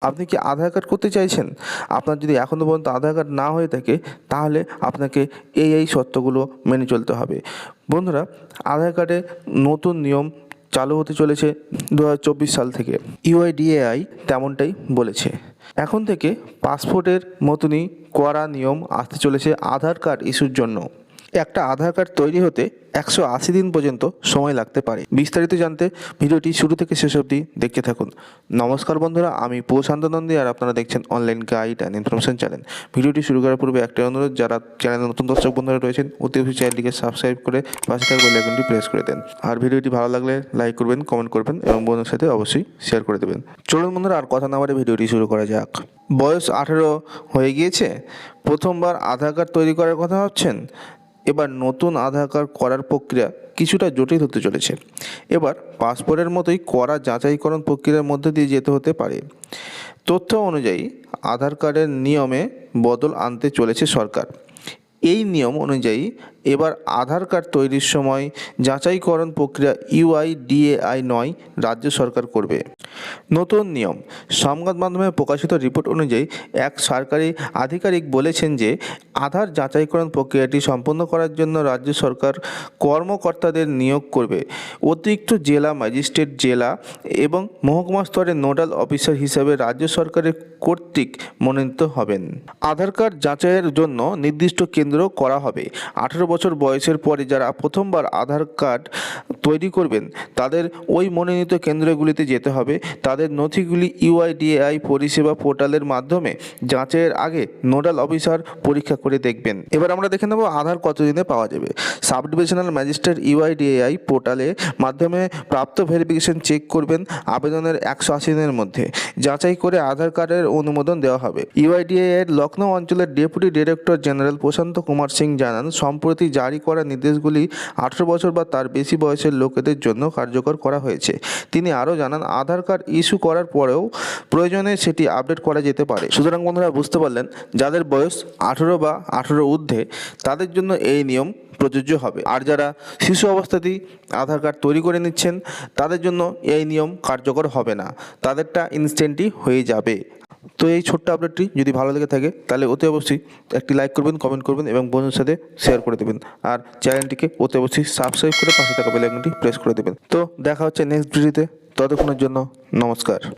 আপনি কি আধার কার্ড করতে চাইছেন? আপনার যদি এখনও পর্যন্ত আধার কার্ড না হয়ে থাকে তাহলে আপনাকে এই শর্তগুলো মেনে চলতে হবে। বন্ধুরা, আধার কার্ডে নতুন নিয়ম চালু হতে চলেছে 2024 সাল থেকে। ইউআইডিএআই তেমনটাই বলেছে। এখন থেকে পাসপোর্টের মতনই কড়া নিয়ম আসতে চলেছে আধার কার্ড ইস্যুর জন্য। একটা আধার কার্ড তৈরি হতে 180 দিন পর্যন্ত সময় লাগতে পারে। বিস্তারিত জানতে ভিডিওটি শুরু থেকে শেষ অবধি দেখতে থাকুন। নমস্কার বন্ধুরা, আমি প্রশান্ত নন্দী আর আপনারা দেখছেন online guide and information channel. ভিডিওটি শুরু করার পূর্বে একটা অনুরোধ, যারা চ্যানেলে নতুন দর্শক বন্ধুরা রয়েছেন অতি অবশ্যই চ্যানেলটিকে সাবস্ক্রাইব করে পাশে থাকা বেল আইকনটি প্রেস করে দেন। আর ভিডিওটি ভালো লাগলে লাইক করবেন, কমেন্ট করবেন এবং বন্ধুদের সাথে অবশ্যই শেয়ার করে দেবেন। চলুন বন্ধুরা, আর কথা না বাড়িয়ে ভিডিওটি শুরু করা যাক। বয়স 18 হয়ে গিয়েছে, প্রথমবার আধার কার্ড তৈরি করার কথা ভাবছেন? এবার নতুন আধার কার্ড করার প্রক্রিয়া কিছুটা জটিল হতে চলেছে। এবার পাসপোর্টের মতোই কড়া যাচাইকরণ প্রক্রিয়ার মধ্যে দিয়ে যেতে হতে পারে। তথ্য অনুযায়ী আধার কার্ডের নিয়মে বদল আনতে চলেছে সরকার। এই নিয়ম অনুযায়ী এবার আধার কার্ড তৈরির সময় যাচাইকরণ প্রক্রিয়া ইউআইডিএআই নয়, রাজ্য সরকার করবে। নতুন নিয়ম। সংবাদ মাধ্যমে প্রকাশিত রিপোর্ট অনুযায়ী এক সরকারি আধিকারিক বলেছেন যে আধার যাচাইকরণ প্রক্রিয়াটি সম্পন্ন করার জন্য রাজ্য সরকার কর্মকর্তাদের নিয়োগ করবে। অতিরিক্ত জেলা ম্যাজিস্ট্রেট, জেলা এবং মহকুমা স্তরে নোডাল অফিসার হিসেবে রাজ্য সরকারের কর্তৃক মনোনীত হবেন। আধার কার্ড যাচাইয়ের জন্য নির্দিষ্ট কেন্দ্র করা হবে। 18 বছর বয়সের পরে যারা প্রথমবার আধার কার্ড তৈরি করবেন তাদের ওই মনোনীত কেন্দ্রগুলিতে যেতে হবে। তাদের নথিগুলি ইউআইডিএআই পরিষেবা পোর্টালের মাধ্যমে যাচাইয়ের আগে নোডাল অফিসার পরীক্ষা করে দেখবেন। এবার আমরা দেখে নেব আধার কতদিনে পাওয়া যাবে। সাব ডিভিশনাল ম্যাজিস্ট্রেট ইউআইডিএআই পোর্টালের মাধ্যমে প্রাপ্ত ভেরিফিকেশন চেক করবেন। আবেদনের 180 দিনের মধ্যে যাচাই করে আধার কার্ডের অনুমোদন দেওয়া হবে। ইউআইডিএআই এর লখনৌ অঞ্চলের ডেপুটি ডিরেক্টর জেনারেল প্রশান্ত কুমার সিং জানান, সম্প্রতি জারি করা নির্দেশগুলি 18 বছর বা তার বেশি বয়সের লোকেদের জন্য কার্যকর করা হয়েছে। তিনি আরও জানান, আধার কার্ড ইস্যু করার পরেও প্রয়োজনে সেটি আপডেট করা যেতে পারে। সুতরাং বন্ধুরা, বুঝতে পারলেন, যাদের বয়স 18 বা 18 ঊর্ধ্বে তাদের জন্য এই নিয়ম প্রযোজ্য হবে। আর যারা শিশু অবস্থাতেই আধার কার্ড তৈরি করে নিচ্ছেন তাদের জন্য এই নিয়ম কার্যকর হবে না, তাদেরটা ইনস্ট্যান্টই হয়ে যাবে। তো এই ছোট্ট আপডেটটি যদি ভালো লেগে থাকে তাহলে অতি অবশ্যই একটি লাইক করবেন, কমেন্ট করবেন এবং বন্ধুদের সাথে শেয়ার করে দেবেন। আর চ্যানেলটিকে অতি অবশ্যই সাবস্ক্রাইব করে পাশে থাকা বেল আইকনটি প্রেস করে দেবেন। তো দেখা হচ্ছে নেক্সট ভিডিওতে, ততক্ষণের জন্য নমস্কার।